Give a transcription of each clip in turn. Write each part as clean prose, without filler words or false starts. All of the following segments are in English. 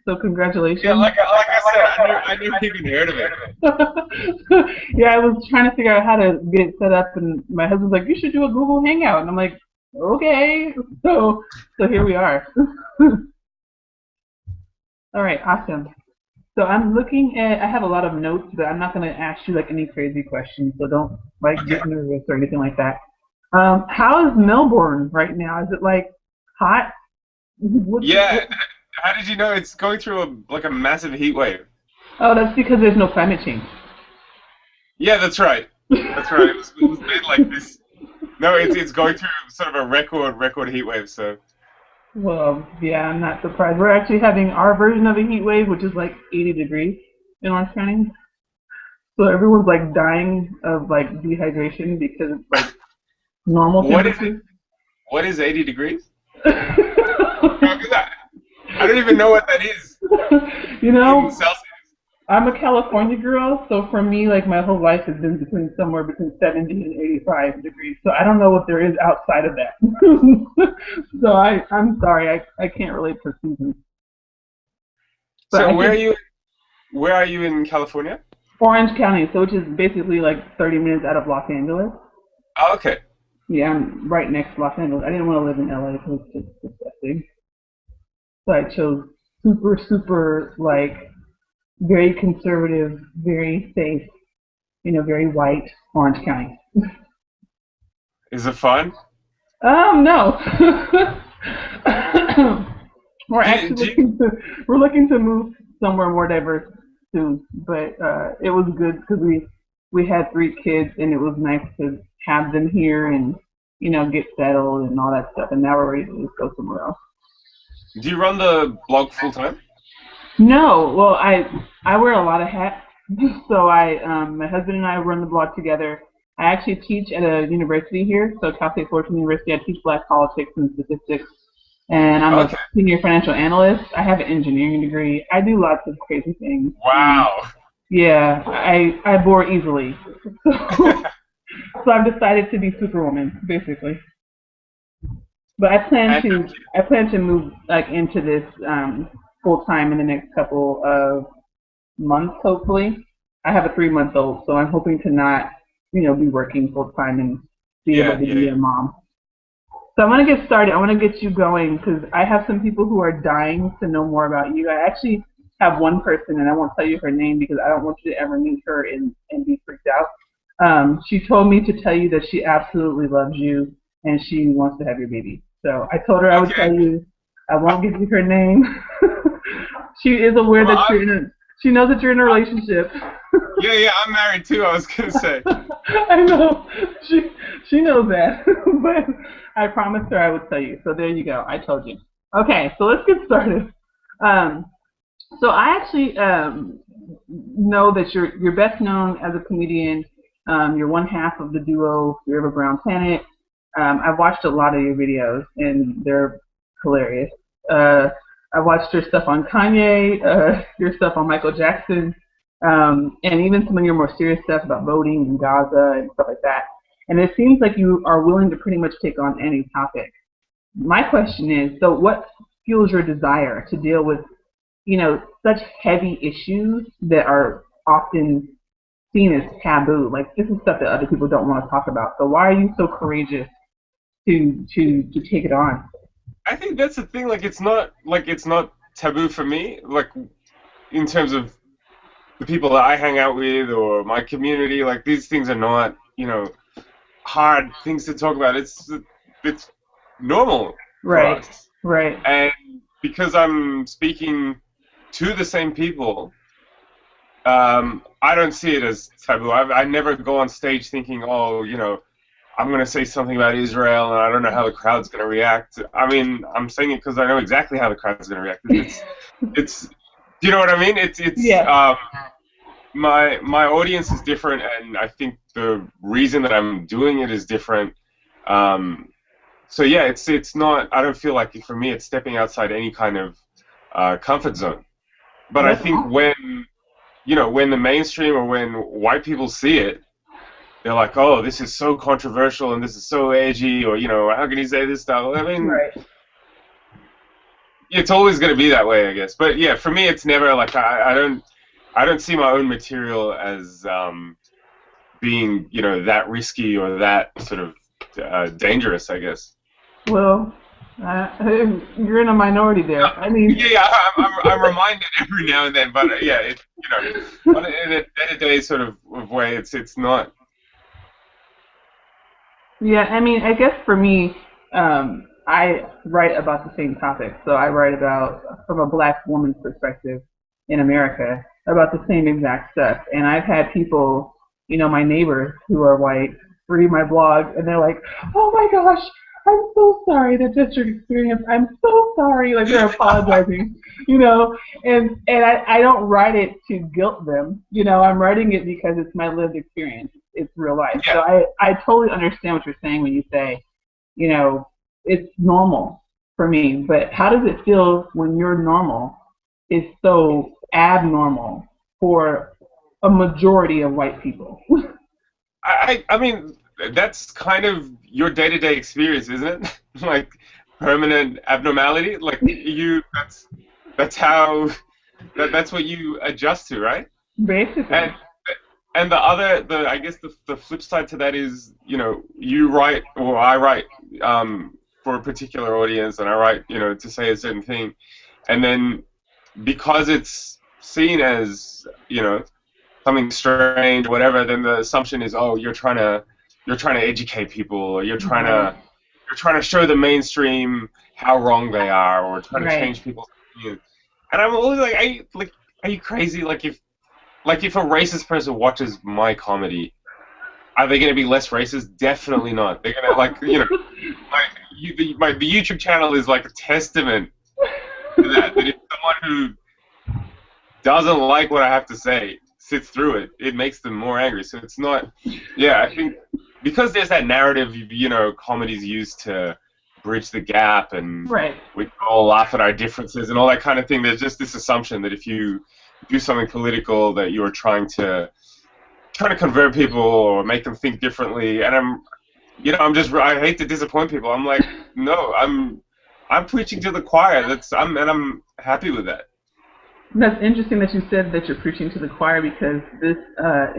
So Yeah, congratulations. like I said, I never even heard of it. Yeah, I was trying to figure out how to get it set up, and my husband's like, "You should do a Google Hangout," and I'm like, "Okay." So, so here we are. All right, awesome. So I'm looking at. I have a lot of notes, but I'm not going to ask you like any crazy questions. So don't like Okay. get nervous or anything like that. How is Melbourne right now? Is it like hot? Yeah. How did you know it's going through a massive heat wave? Oh, that's because there's no climate change. Yeah, that's right. That's right. It was made like this. No, it's going through sort of a record heat wave. So Well, yeah, I'm not surprised. We're actually having our version of a heat wave, which is like 80 degrees in Orange County. So everyone's like dying of like dehydration because it's like normal what is it? temperature. What is 80 degrees? No, 'cause I don't even know what that is You in know, Celsius. I'm a California girl, so for me, like my whole life has been between somewhere between 70 and 85 degrees. So I don't know what there is outside of that. So I'm sorry, I can't relate to seasons, but So I could. where are you in California? Orange County, so which is basically like 30 minutes out of Los Angeles. Oh, okay. Yeah, I'm right next to Los Angeles. I didn't want to live in LA because it's just disgusting. So I chose super, super, like, very conservative, very safe, very white Orange County. Is it fun? No. we're Do, actually do you, looking to move somewhere more diverse soon, but it was good because we had 3 kids and it was nice to have them here and get settled and all that stuff. And now we're ready to just go somewhere else. do you run the blog full time? No, well, I wear a lot of hats. So my husband and I run the blog together. I actually teach at a university here, so Cal State Fullerton University. I teach Black politics and statistics, and I'm a Okay. senior financial analyst. I have an engineering degree. I do lots of crazy things. Wow. Yeah, I bore easily, so I've decided to be Superwoman, basically. But And I plan to move like into this full time in the next couple of months, hopefully. I have a 3 month old, so I'm hoping to not, be working full time and be able yeah, to yeah, be yeah. a mom. So I want to get started. I want to get you going because I have some people who are dying to know more about you. I actually have one person, and I won't tell you her name because I don't want you to ever meet her and be freaked out. She told me to tell you that she absolutely loves you and she wants to have your baby. So I told her I would tell Okay. you. I Uh, won't give you her name. She is aware Well, that you're in a. She knows that you're in a I, relationship. yeah, yeah. I'm married too. I was gonna say. I know. She knows that, but I promised her I would tell you. So there you go. I told you. Okay, so let's get started. Um, so I actually know that you're best known as a comedian. You're one half of the duo River Brown Planet. I've watched a lot of your videos and they're hilarious. Uh, I watched your stuff on Kanye, your stuff on Michael Jackson, and even some of your more serious stuff about voting in Gaza and stuff like that. And it seems like you are willing to pretty much take on any topic. My question is, so what fuels your desire to deal with, such heavy issues that are often seen as taboo? Like this is stuff that other people don't want to talk about. So why are you so courageous to take it on? I think that's the thing. It's not taboo for me. Like in terms of the people that I hang out with or my community. Like these things are not hard things to talk about. It's normal for Right, us. right, And because I'm speaking to the same people, I don't see it as taboo. I never go on stage thinking, oh, I'm going to say something about Israel and I don't know how the crowd's going to react. I mean, I'm saying it because I know exactly how the crowd's going to react. It's, do you know what I mean? yeah. My audience is different, and I think the reason that I'm doing it is different. Um, so yeah, it's not. I don't feel like for me it's stepping outside any kind of comfort zone. But I That's think awesome. when the mainstream or when white people see it, they're like, oh, this is so controversial and this is so edgy, or how can you say this stuff? I mean, Right. it's always going to be that way, I guess. But yeah, for me, it's never like I don't see my own material as being, that risky or that sort of dangerous, I guess. Well, you're in a minority there. I mean, Yeah, I'm reminded every now and then, but yeah, it's in a day-to-day sort of way, it's not. yeah, I mean, I guess for me, I write about the same topic. So I write about, from a black woman's perspective in America, about the same exact stuff. And I've had people, my neighbors who are white, read my blog, and they're like, "Oh my gosh, I'm so sorry that that's your experience. I'm so sorry." Like they're apologizing, and I don't write it to guilt them. I'm writing it because it's my lived experience. It's real life. So Yeah, I totally understand what you're saying when you say, you know, it's normal for me. But how does it feel when your normal is so abnormal for a majority of white people? I mean, that's kind of your day-to-day experience, isn't it? Like permanent abnormality. Like that's how that's what you adjust to, right? Basically. And and I guess the flip side to that is, you write or I write for a particular audience, and I write, to say a certain thing, and then because it's seen as, something strange, whatever, then the assumption is, oh, you're trying to educate people, or you're trying Right. to you're trying to show the mainstream how wrong they are, or trying to Right. change people's opinions. And I'm always like, are you crazy? Like if a racist person watches my comedy, are they going to be less racist? Definitely not. They're going to the YouTube channel is like a testament to that. That if someone who doesn't like what I have to say sits through it, it makes them more angry. So it's not. Yeah, I think because there's that narrative, comedy's used to bridge the gap, and Right. we all laugh at our differences and all that kind of thing. There's just this assumption that if you do something political, that you're trying to convert people or make them think differently. And I hate to disappoint people. I'm like, no, I'm preaching to the choir. I'm happy with that. That's interesting that you said that you're preaching to the choir because this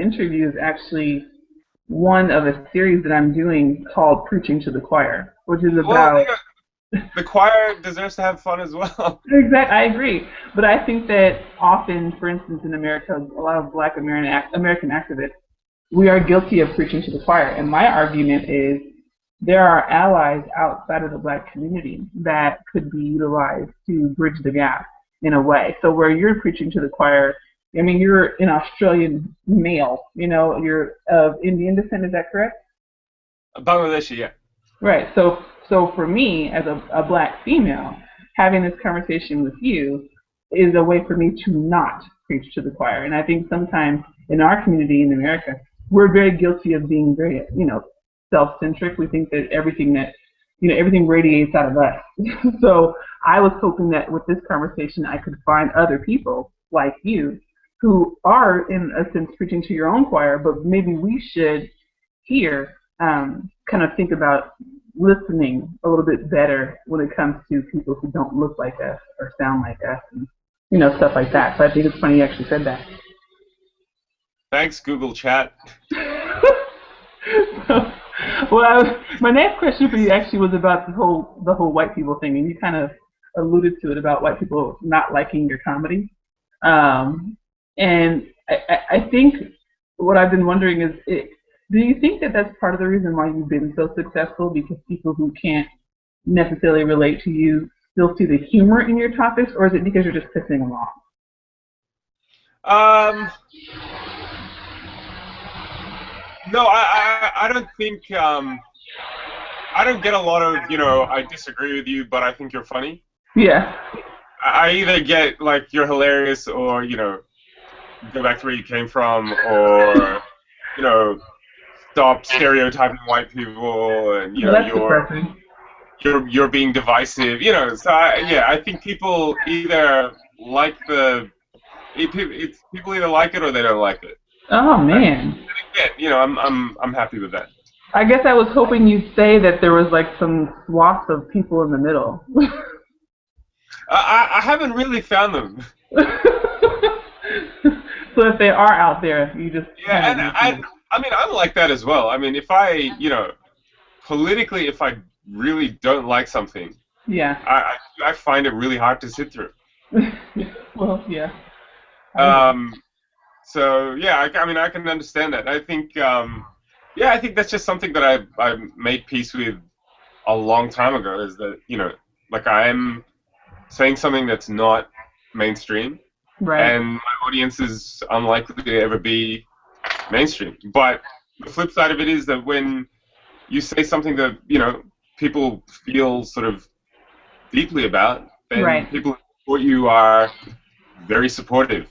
interview is actually one of a series that I'm doing called Preaching to the Choir, which is Well, about. the choir deserves to have fun as well. Exactly, I agree. But I think that often, for instance, in America, a lot of black American activists, we are guilty of preaching to the choir. And my argument is there are allies outside of the black community that could be utilized to bridge the gap in a way. So where you're preaching to the choir, I mean, you're an Australian male, you're of Indian descent, is that correct? Bangladeshi, yeah. Right. So for me, as a black female, having this conversation with you is a way for me to not preach to the choir. And I think sometimes in our community in America, we're very guilty of being very, self-centric. We think that everything radiates out of us. So I was hoping that with this conversation, I could find other people like you who are, in a sense, preaching to your own choir, but maybe we should here kind of think about listening a little bit better when it comes to people who don't look like us or sound like us, and stuff like that. So I think it's funny you actually said that. Thanks, Google Chat. So, well, my next question for you actually was about the whole white people thing, and you kind of alluded to it about white people not liking your comedy. And I think what I've been wondering is, do you think that that's part of the reason why you've been so successful? Because people who can't necessarily relate to you still see the humor in your topics, or is it because you're just pissing them off? Um, no, I don't think I don't get a lot of I disagree with you, but I think you're funny. Yeah. I either get like you're hilarious, or go back to where you came from, or you know stop stereotyping white people, and Well, that's depressing. you're being divisive. So yeah, I think people either like people either like it or they don't like it. Oh And man. again, I'm happy with that. I guess I was hoping you'd say that there was like some swath of people in the middle. I haven't really found them. So if they are out there, you just Yeah, haven't and listened. I mean, I'm like that as well. I mean, if I, politically, if I really don't like something, Yeah. I find it really hard to sit through. Well, yeah, I agree. Um, so yeah, I mean, I can understand that. I think, yeah, I think that's just something that I made peace with a long time ago. Is that like I'm saying something that's not mainstream, Right. and my audience is unlikely to ever be mainstream. But the flip side of it is that when you say something that people feel sort of deeply about, then Right. people who support you are very supportive.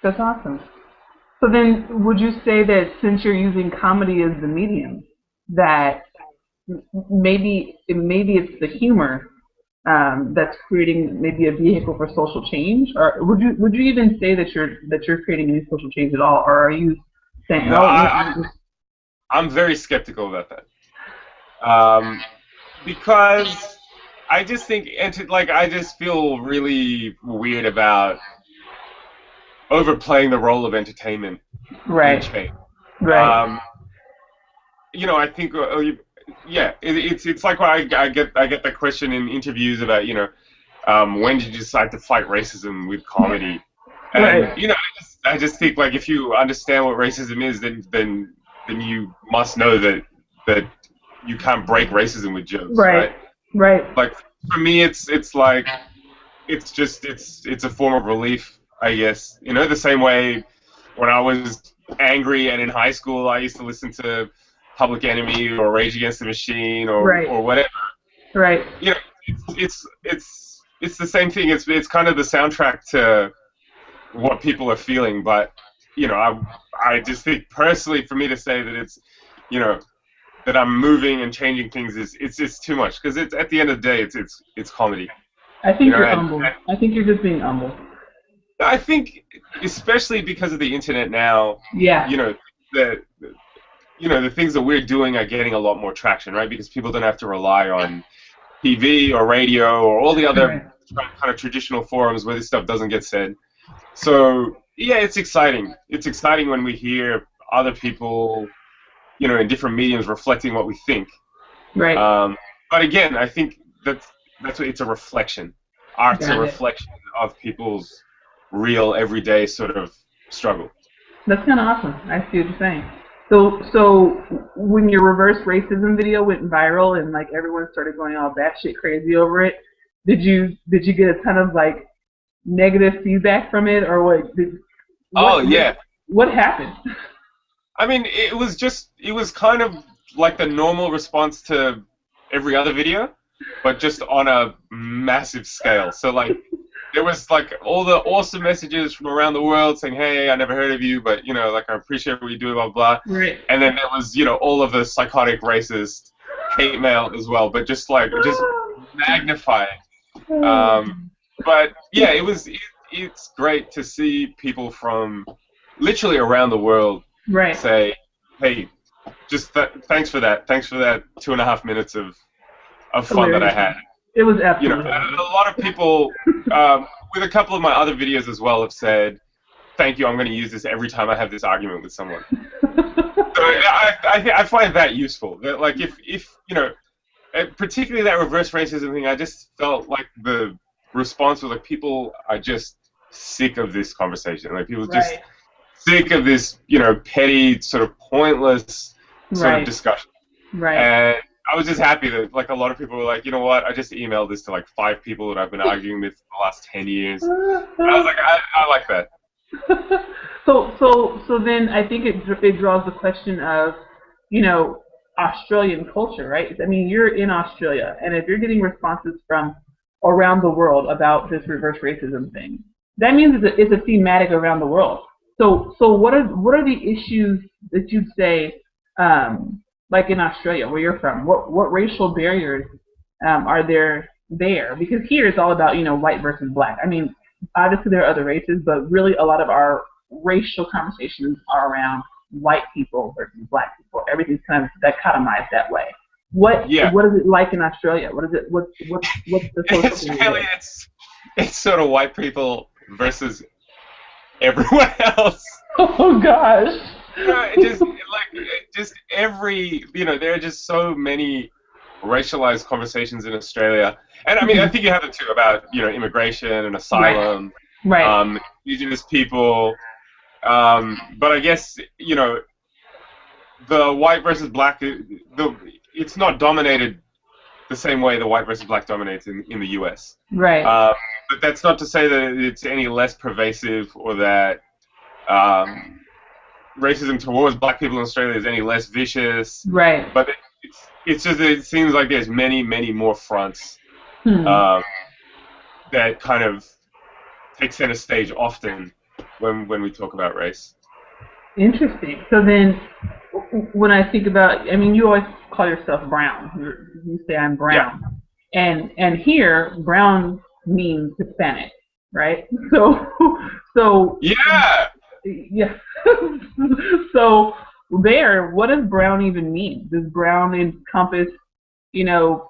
That's awesome. So then, would you say that since you're using comedy as the medium, that maybe it's the humor that's creating maybe a vehicle for social change, or would you even say that you're creating any social change at all, or are you saying, No, oh, I'm very skeptical about that. Because I just think, like, I just feel really weird about overplaying the role of entertainment in right, change. right, Um, I think, yeah, it's like when I get the question in interviews about, when did you decide to fight racism with comedy? And right, I just think, like, if you understand what racism is, then you must know that you can't break racism with jokes, right, right? right, Like, for me, it's like it's a form of relief, I guess. The same way when I was angry and in high school, I used to listen to Public Enemy or Rage Against the Machine right, or whatever. right. You know, it's the same thing. It's kind of the soundtrack to what people are feeling. But I just think personally, for me to say that it's you know that I'm moving and changing things is it's just too much, because it's at the end of the day it's comedy. I You think know, you're and humble. I think you're just being humble. I think, especially because of the internet now, Yeah. you know, the the things that we're doing are getting a lot more traction, right? Because people don't have to rely on TV or radio or all the other Right. kind of traditional forums where this stuff doesn't get said. So yeah, it's exciting. It's exciting when we hear other people, in different mediums reflecting what we think. Right. Um, but again, I think that's what it's a reflection. Art's a Got it. reflection of people's real everyday sort of struggle. That's kind of awesome. I see what you're saying. So when your reverse racism video went viral and like everyone started going all batshit crazy over it, did you get a ton of like negative feedback from it, or Oh what yeah, what happened? I mean, it was kind of like the normal response to every other video, but just on a massive scale. So like, there was like all the awesome messages from around the world saying, "Hey, I never heard of you, but like I appreciate what you do, blah blah." Right. And then there was all of the psychotic, racist hate mail as well, but just magnifying. Um, but yeah, it's great to see people from literally around the world Right. say, "Hey, just thanks for that. Thanks for that 2.5 minutes of fun that I Hilarious. had." It was You know, absolutely and hilarious. a lot of people, with a couple of my other videos as well, have said, "Thank you. I'm going to use this every time I have this argument with someone." So I find that useful. That, like, if particularly that reverse racism thing, I just felt like the response was like, people are just sick of this conversation. Like, people just Right. sick of this, petty, sort of pointless sort of Right. discussion. Right. And I was just happy that, like, a lot of people were like, you know what, I just emailed this to like 5 people that I've been arguing with for the last 10 years. And I was like, I like that. So then I think it draws the question of, you know, Australian culture, right? I mean, you're in Australia, and if you're getting responses from around the world about this reverse racism thing, that means it's a thematic around the world. So what are the issues that you'd say, like in Australia, where you're from? What racial barriers are there? Because here it's all about white versus black. I mean, obviously there are other races, but really a lot of our racial conversations are around white people versus black people. Everything's kind of dichotomized that way. Yeah. What is it like in Australia? What is it? What's the In social community Australia, like? it's sort of white people versus everyone else. Oh gosh. Just every there are just so many racialized conversations in Australia, and I mean I think you have it too about immigration and Right. asylum, Right. indigenous people, but I guess the white versus black it's not dominated the same way the white versus black dominates in the U.S. Right. Um, but that's not to say that it's any less pervasive or that um, racism towards black people in Australia is any less vicious. Right. But it's just that it seems like there's many more fronts Hmm. um, that kind of take center stage often when we talk about race. Interesting. So then, when I think about, I mean, you always call yourself brown. You say I'm Yeah. brown, and here brown means Hispanic, right? So so Yeah. yeah. So there, what does brown even mean? Does brown encompass,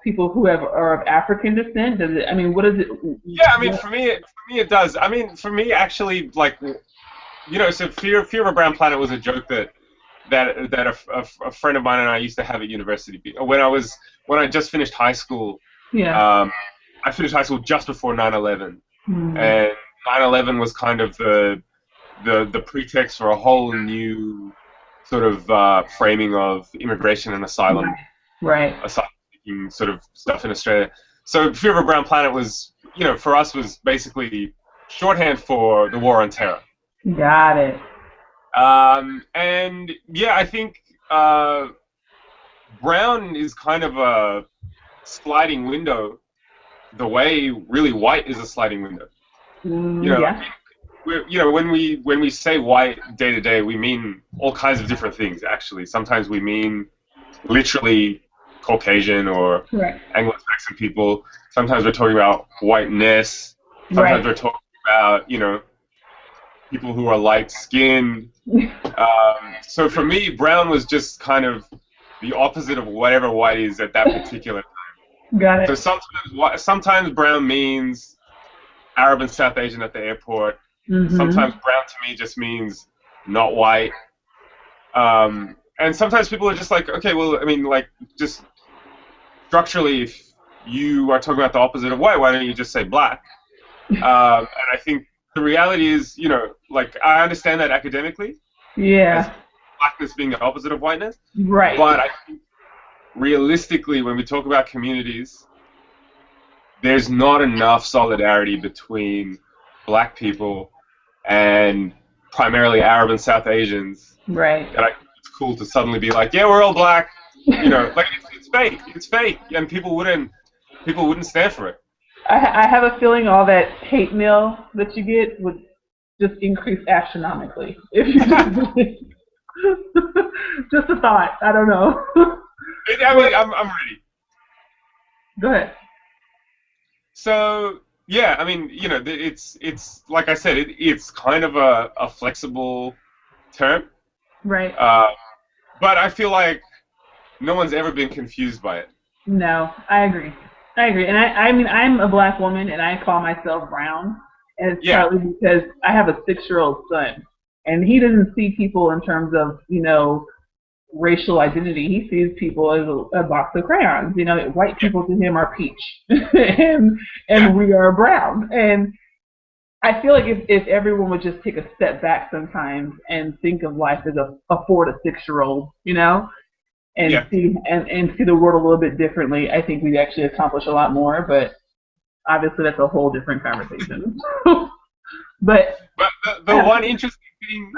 people who are of African descent? Does it? I mean, what is it? Yeah. I mean, for me, it does. I mean, for me, actually, like, so Fear of a Brown Planet was a joke that a friend of mine and I used to have at university. When I just finished high school, Yeah. I finished high school just before 9/11, Hmm. and 9/11 was kind of the pretext for a whole new sort of framing of immigration and Right. Right. asylum seeking sort of stuff in Australia. So Fear of a Brown Planet was, for us was basically shorthand for the war on terror. Got it. And yeah, I think uh, brown is kind of a sliding window, the way really white is a sliding window. I Yeah. think when we say white day to day, we mean all kinds of different things. Actually, sometimes we mean literally Caucasian or Right. Anglo-Saxon people. Sometimes we're talking about whiteness. Sometimes Right. we're talking about people who are light-skinned. So for me, brown was just kind of the opposite of whatever white is at that particular time. Got So it. sometimes brown means Arab and South Asian at the airport. Mm-hmm. Sometimes brown to me just means not white. And sometimes people are just like, okay, well, I mean, like, just structurally, if you are talking about the opposite of white, why don't you just say black? And I think the reality is, like, I understand that academically, as Yeah. blackness being the opposite of whiteness, Right. but I think realistically, when we talk about communities, there's not enough solidarity between black people and primarily Arab and South Asians Right. that I think it's cool to suddenly be like, yeah, we're all black, like it's fake, and people wouldn't stand for it. I have a feeling all that hate mail that you get would just increase astronomically if you just a thought. I don't know. I But mean, I'm ready. go ahead. So yeah, I mean, it's like I said, it's kind of a flexible term, Right. uh, but I feel like no one's ever been confused by it. No, I agree. I agree. And I mean, I'm a black woman and I call myself brown. And it's Yeah, partly because I have a 6-year-old son. And he doesn't see people in terms of, racial identity. He sees people as a box of crayons. White yeah, people to him are peach. and yeah, and we are brown. And I feel like if everyone would just take a step back sometimes and think of life as a 4 to 6-year-old, and yeah. and see the world a little bit differently, I think we'd actually accomplish a lot more. But obviously, that's a whole different conversation. But But the one interesting thing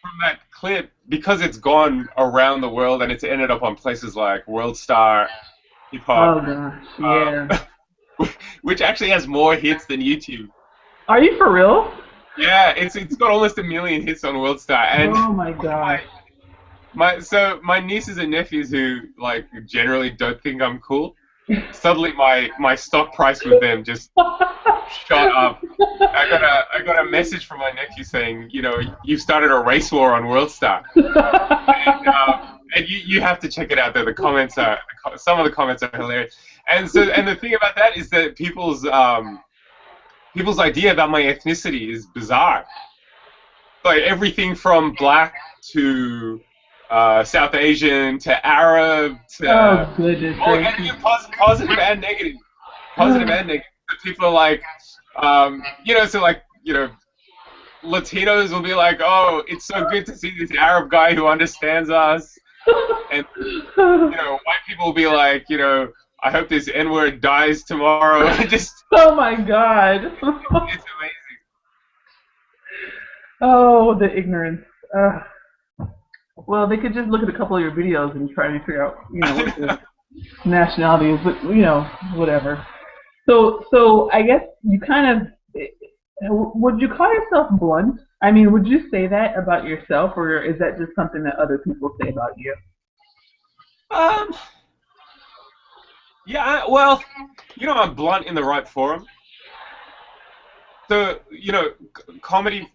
from that clip, because it's gone around the world and it's ended up on places like World Star, Hip Hop, oh gosh, yeah. which actually has more hits than YouTube. Are you for real? Yeah, it's got almost 1 million hits on World Star, and Oh my gosh. my nieces and nephews who like generally don't think I'm cool, suddenly my stock price with them just shot up. I got a message from my nephew saying, you started a race war on World Star. And, And you have to check it out. There, the comments are some of the comments are hilarious. And so, and the thing about that is that people's idea about my ethnicity is bizarre. Like everything from black to South Asian to Arab to goodness and positive and negative, positive and negative. People are like, so like, Latinos will be like, oh, it's so good to see this Arab guy who understands us, and white people will be like, I hope this N-word dies tomorrow. Oh my God. It's amazing. Oh, the ignorance. Well, they could just look at a couple of your videos and try to figure out, what the nationality is, but whatever. So I guess you kind of, would you call yourself blunt? I mean, would you say that about yourself, or is that just something that other people say about you? Yeah, well, I'm blunt in the right forum. So, comedy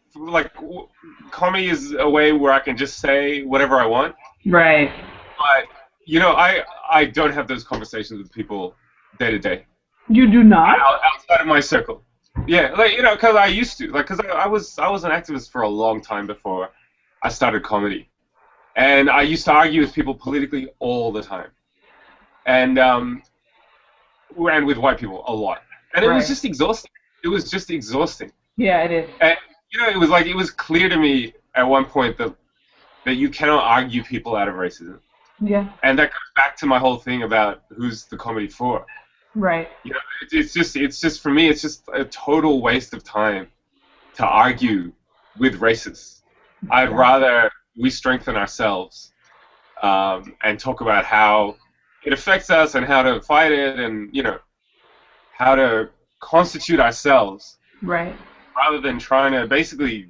is a way where I can just say whatever I want. Right. But, I don't have those conversations with people day to day. You do not? Outside of my circle. Yeah, because I used to. Because I was an activist for a long time before I started comedy. And I used to argue with people politically all the time. And with white people a lot. And it was just exhausting. It was just exhausting. Yeah, it is. And, it was clear to me at one point that you cannot argue people out of racism. Yeah. And that goes back to my whole thing about who's the comedy for. Right. It's just for me, it's just a total waste of time to argue with racists. I'd rather we strengthen ourselves and talk about how it affects us and how to fight it and, how to constitute ourselves. Right. Rather than trying to basically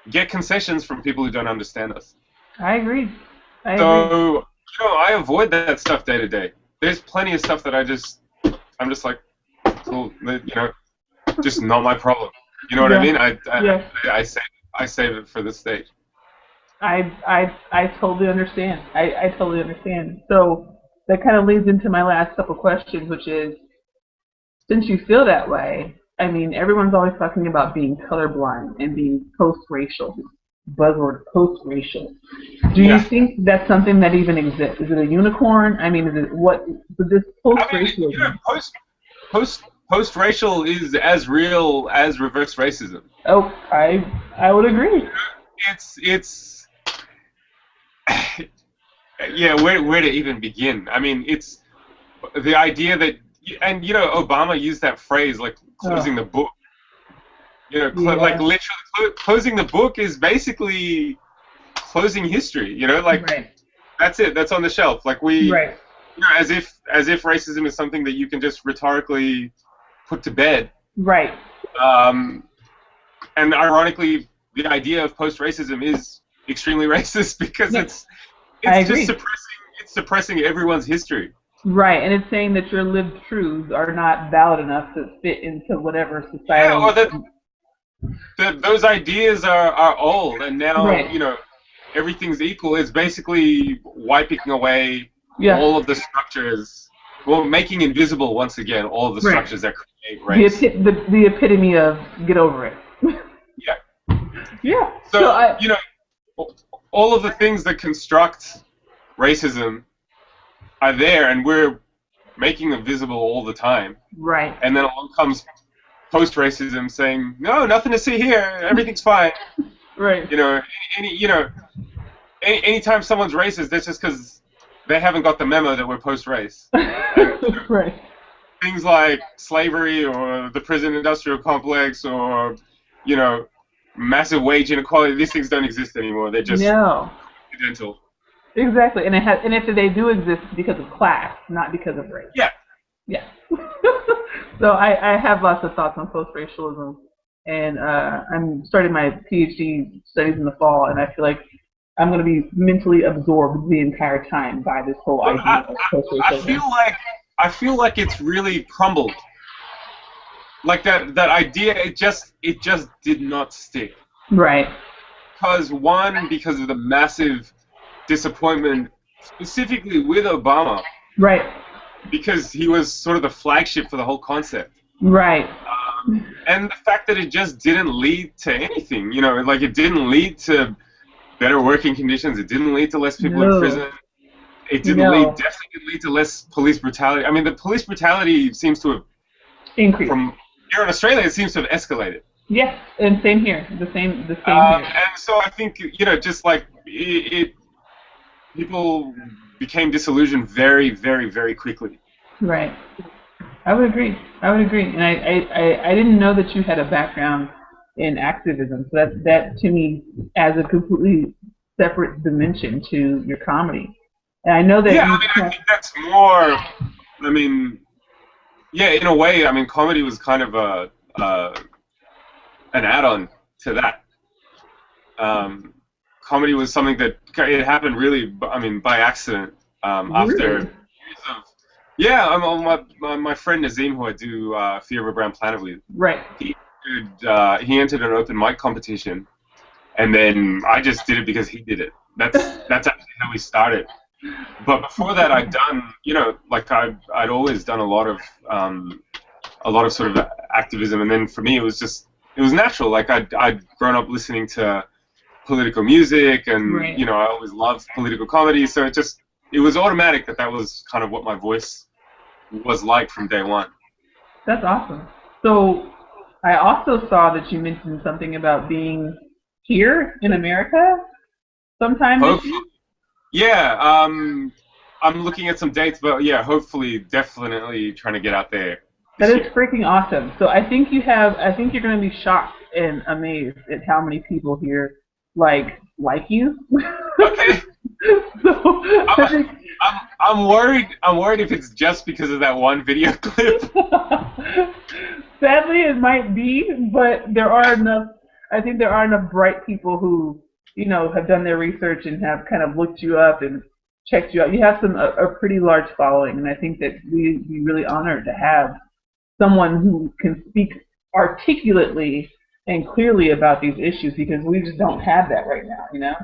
get concessions from people who don't understand us. I agree. So, I avoid that stuff day to day. There's plenty of stuff that I'm just like, well, just not my problem. You know what I mean? I save it for the stage. I totally understand. I totally understand. So that kind of leads into my last couple questions, which is, since you feel that way, I mean, everyone's always talking about being colorblind and being post-racial. Buzzword, post-racial. Do you think that's something that even exists? Is it a unicorn? I mean, is it what? But this post-racial. Post-racial is as real as reverse racism. Oh, I would agree. It's yeah. Where to even begin? I mean, it's the idea that, and Obama used that phrase like closing the book. Like literally closing the book is basically closing history. Right. That's it. That's on the shelf. Like right. As if racism is something that you can just rhetorically put to bed. Right. And ironically, the idea of post-racism is extremely racist because it's just suppressing everyone's history. Right, and it's saying that your lived truths are not valid enough to fit into whatever society. Yeah, or those ideas are old, and now everything's equal. It's basically wiping away all of the structures, making invisible once again all of the structures that create race. The epitome of get over it. Yeah. Yeah. So all of the things that construct racism are there, and we're making them visible all the time. Right. And then along comes post-racism saying, no, nothing to see here, everything's fine. Right. Anytime someone's racist, that's just because they haven't got the memo that we're post-race. Right. Things like slavery or the prison industrial complex or, massive wage inequality, these things don't exist anymore. They're just accidental. Exactly, and if they do exist, it's because of class, not because of race. Yeah. Yeah. So I have lots of thoughts on post-racialism, and I'm starting my PhD studies in the fall, and I feel like I'm going to be mentally absorbed the entire time by this whole idea of post-racialism. I feel like it's really crumbled. Like that idea, it just did not stick. Right. Because of the massive disappointment specifically with Obama, Right. because he was sort of the flagship for the whole concept. Right. And the fact that it just didn't lead to anything, like it didn't lead to better working conditions, it didn't lead to less people in No. prison, it didn't No. definitely didn't lead to less police brutality. I mean, the police brutality seems to have, Increase. from here in Australia, it seems to have escalated. Yes, and same here. The same here. And so I think, just like people became disillusioned very, very, very quickly. Right. I would agree. I would agree. And I didn't know that you had a background in activism. So that to me adds a completely separate dimension to your comedy. And I know that Yeah, you I mean, I think that's more. I mean, yeah, in a way, I mean, comedy was kind of an add-on to that. Comedy was something that it happened really, I mean, by accident. After really. years of, yeah, my friend Nazim, who I do Fear of a Brown Planet with, Right. he entered an open mic competition, and then I just did it because he did it. That's actually how we started. But before that, I'd done, like I'd always done a lot of sort of activism, and then for me, it was natural. Like I'd grown up listening to political music, and Right. I always loved political comedy, so it was automatic that was kind of what my voice was like from day one. That's awesome. So I also saw that you mentioned something about being here in America sometime this Hopefully, year. yeah. I'm looking at some dates, but yeah, hopefully, definitely trying to get out there That this is year. freaking awesome. So I think I think you're going to be shocked and amazed at how many people here like you. Okay. So I I'm, think I'm worried. I'm worried if it's just because of that one video clip. sadly it might be, but there are enough. I think there are enough bright people who have done their research and have kind of looked you up and checked you out. You have a pretty large following, and I think that we'd be really honored to have someone who can speak articulately and clearly about these issues because we just don't have that right now.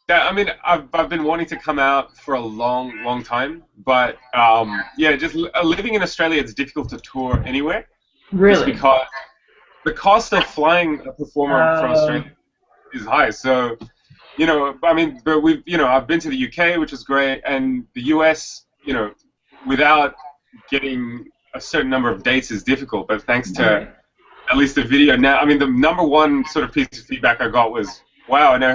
Yeah, I mean, I've been wanting to come out for a long, long time, but yeah, just living in Australia, it's difficult to tour anywhere, just Really. because the cost of flying a performer from Uh, Australia is high. So, I mean, but I've been to the UK, which is great, and the US, without getting a certain number of dates is difficult. But thanks to right. at least the video now, I mean, the number one sort of piece of feedback I got was, "Wow, I never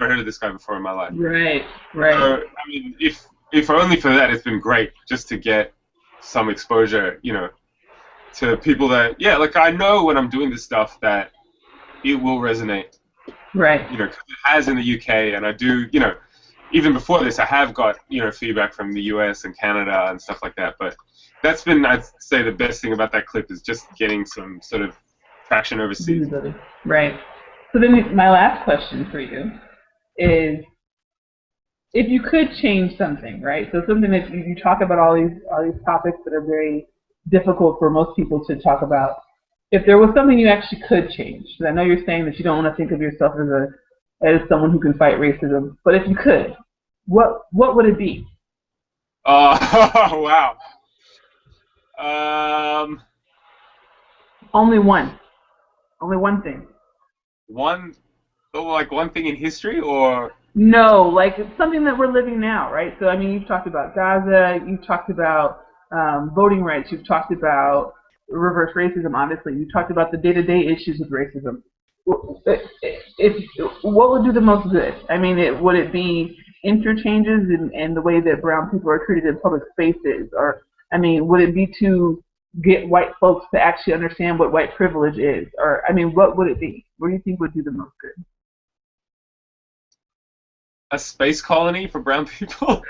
heard of this guy before in my life." Right. So, Right. I mean, if only for that, it's been great just to get some exposure, to people that, yeah, like I know when I'm doing this stuff that it will resonate, Right. 'cause it has in the UK, and I do, even before this, I have got, feedback from the US and Canada and stuff like that. But that's been, I'd say, the best thing about that clip is just getting some sort of traction overseas. Visibility. Right. So then my last question for you is if you could change something, right? So something that you talk about all these topics that are very difficult for most people to talk about. If there was something you actually could change, because I know you're saying that you don't want to think of yourself as someone who can fight racism, but if you could, what would it be? Wow. Um, Only one. Only one thing. one, like one thing in history, or No, like it's something that we're living now, right? So I mean, you've talked about Gaza, you've talked about voting rights, you've talked about reverse racism. Obviously, you talked about the day-to-day issues with racism. If what would do the most good? I mean, would it be interchanges in the way that brown people are treated in public spaces, or I mean, would it be to get white folks to actually understand what white privilege is, or I mean, what would it be? What do you think would do the most good? a space colony for brown people.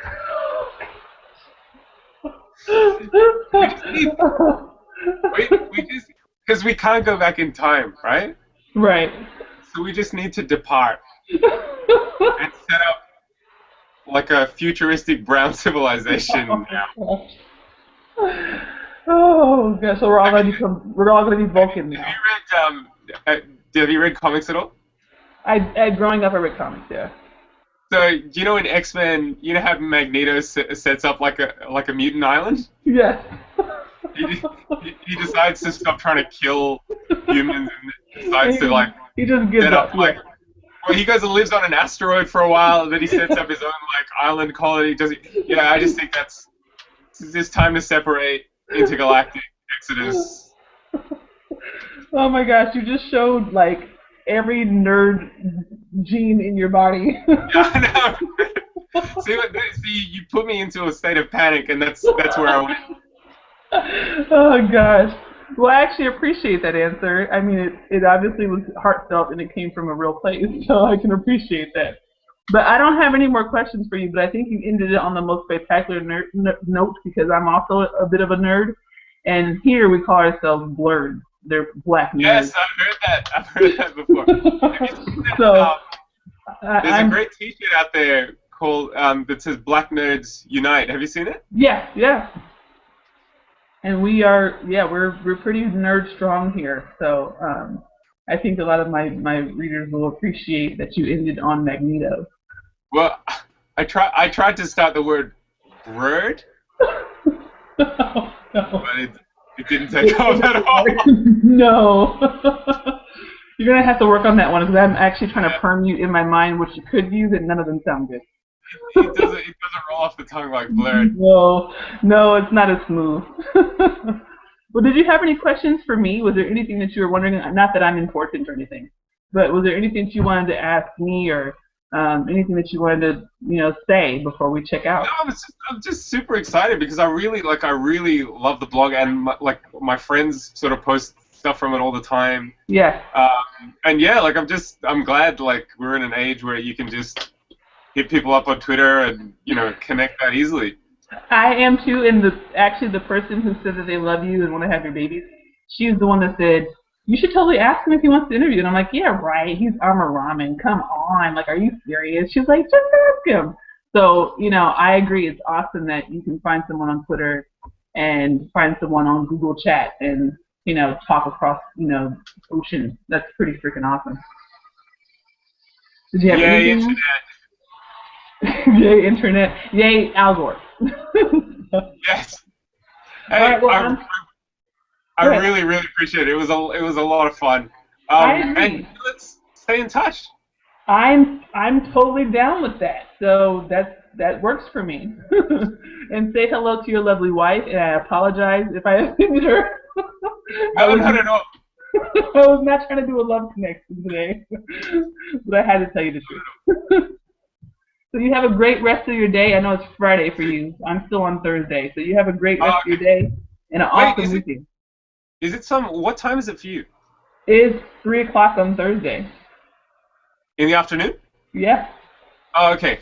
we just need, we just, because we can't go back in time, right? Right. So we just need to depart and set up like a futuristic brown civilization now. Oh gosh, so I mean, we're all gonna be Vulcan have now. you read have you read comics at all? I growing up I read comics, yeah. So do you know in X-Men, you know how Magneto sets up like a mutant island? Yes. He decides to stop trying to kill humans and decides to like He just gives set up up. like Yeah. well he goes and lives on an asteroid for a while and then he sets up his own like island colony. Does he? Yeah, I just think that's it's just time to separate intergalactic exodus. Oh my gosh, you just showed like every nerd gene in your body. Yeah, I know. See, you put me into a state of panic, and that's where I went. Oh gosh. Well, I actually appreciate that answer. I mean, it obviously was heartfelt and it came from a real place, so I can appreciate that. But I don't have any more questions for you, but I think you ended it on the most spectacular note because I'm also a bit of a nerd. And here we call ourselves blurred. They're black nerds. Yes, I've heard that. I've heard that before. Have you seen that? So There's a I'm great T-shirt out there called that says "Black Nerds Unite." Have you seen it? yeah, yeah. And we're pretty nerd strong here. So I think a lot of my readers will appreciate that you ended on Magneto. Well, I tried to start the word "bird," Oh, no. but it didn't take off at all. No. You're gonna have to work on that one because I'm actually trying to Yeah, perm you in my mind which you could use, and none of them sound good. it doesn't roll off the tongue like "blurred." No, no, it's not as smooth. Well, did you have any questions for me? Was there anything that you were wondering? Not that I'm important or anything, but was there anything that you wanted to ask me or anything that you wanted to, say before we check No, out? I'm just super excited because I really love the blog and my friends sort of post stuff from it all the time. Yes. And yeah, like I'm glad like we're in an age where you can just hit people up on Twitter and connect that easily. I am too, and actually the person who said that they love you and want to have your babies, she's the one that said you should totally ask him if he wants to interview. And I'm like, yeah, right. He's Aamer Rahman. Come on, like, are you serious? She's like, just ask him. So I agree. It's awesome that you can find someone on Twitter and find someone on Google Chat and talk across oceans. That's pretty freaking awesome. Did you have Yay, anything else? internet. Yay, internet. Yay, Al Gore. All Yes. Hey, right, well, I go ahead. really really appreciate it. It was a lot of fun. I And agree. let's stay in touch. I'm totally down with that. So that works for me. And say hello to your lovely wife. And I apologize if I offended her. I No, was no, no, no. I was not trying to do a love connection today, but I had to tell you the truth. So you have a great rest of your day. I know it's Friday for you. I'm still on Thursday. So you have a great rest of your Okay. day and an Wait, awesome weekend. is it some? What time is it for you? It's 3 o'clock on Thursday. In the afternoon? Yeah. Oh, okay.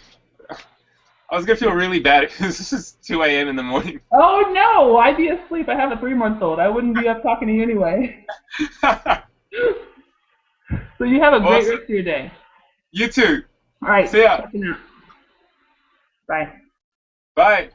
I was gonna feel really bad if this is 2 a.m. in the morning. Oh no, I'd be asleep. I have a 3-month-old. I wouldn't be up talking to you anyway. So you have a great Awesome. rest of your day. You too. All right. See ya. Checking out. Bye. Bye.